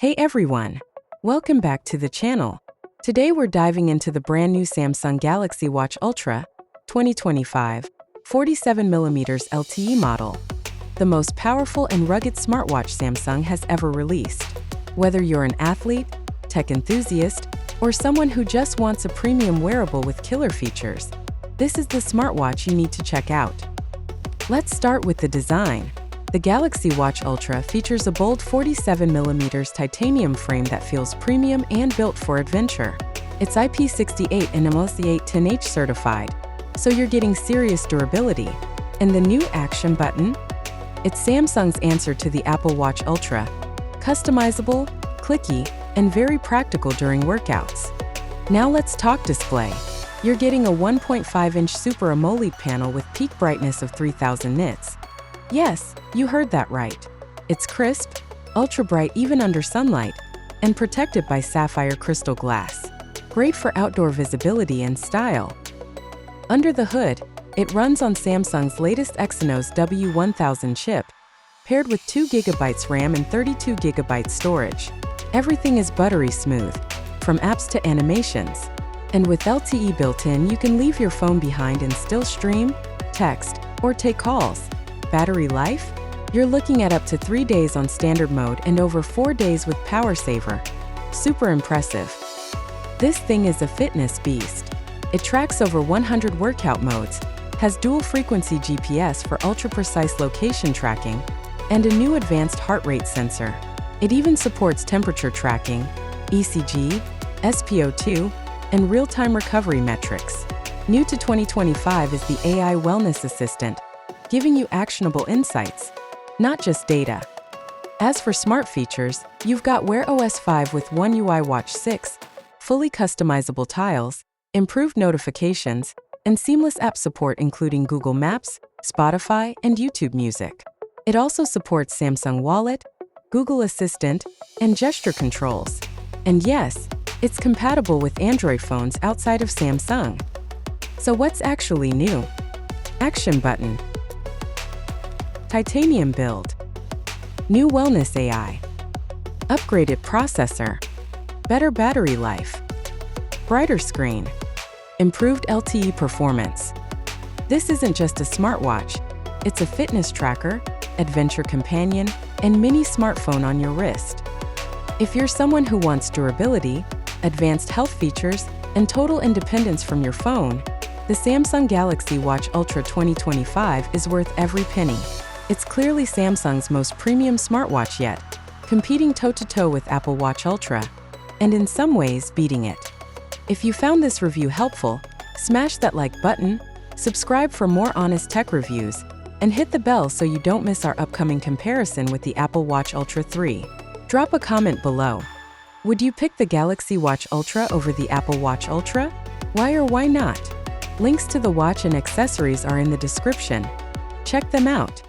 Hey everyone! Welcome back to the channel. Today we're diving into the brand new Samsung Galaxy Watch Ultra 2025 47mm LTE model, the most powerful and rugged smartwatch Samsung has ever released. Whether you're an athlete, tech enthusiast, or someone who just wants a premium wearable with killer features, this is the smartwatch you need to check out. Let's start with the design. The Galaxy Watch Ultra features a bold 47mm titanium frame that feels premium and built for adventure. It's IP68 and MLC810H certified, so you're getting serious durability. And the new Action button? It's Samsung's answer to the Apple Watch Ultra. Customizable, clicky, and very practical during workouts. Now let's talk display. You're getting a 1.5-inch Super AMOLED panel with peak brightness of 3000 nits. Yes, you heard that right. It's crisp, ultra-bright even under sunlight, and protected by sapphire crystal glass. Great for outdoor visibility and style. Under the hood, it runs on Samsung's latest Exynos W1000 chip, paired with 2GB RAM and 32GB storage. Everything is buttery smooth, from apps to animations. And with LTE built in, you can leave your phone behind and still stream, text, or take calls. Battery life? You're looking at up to 3 days on standard mode and over 4 days with Power Saver. Super impressive. This thing is a fitness beast. It tracks over 100 workout modes, has dual-frequency GPS for ultra-precise location tracking, and a new advanced heart rate sensor. It even supports temperature tracking, ECG, SpO2, and real-time recovery metrics. New to 2025 is the AI Wellness Assistant, giving you actionable insights, not just data. As for smart features, you've got Wear OS 5 with One UI Watch 6, fully customizable tiles, improved notifications, and seamless app support including Google Maps, Spotify, and YouTube Music. It also supports Samsung Wallet, Google Assistant, and gesture controls. And yes, it's compatible with Android phones outside of Samsung. So what's actually new? Action button. Titanium build. New Wellness AI. Upgraded processor. Better battery life. Brighter screen. Improved LTE performance. This isn't just a smartwatch. It's a fitness tracker, adventure companion, and mini smartphone on your wrist. If you're someone who wants durability, advanced health features, and total independence from your phone, the Samsung Galaxy Watch Ultra 2025 is worth every penny. It's clearly Samsung's most premium smartwatch yet, competing toe-to-toe with Apple Watch Ultra, and in some ways beating it. If you found this review helpful, smash that like button, subscribe for more honest tech reviews, and hit the bell so you don't miss our upcoming comparison with the Apple Watch Ultra 3. Drop a comment below. Would you pick the Galaxy Watch Ultra over the Apple Watch Ultra? Why or why not? Links to the watch and accessories are in the description. Check them out.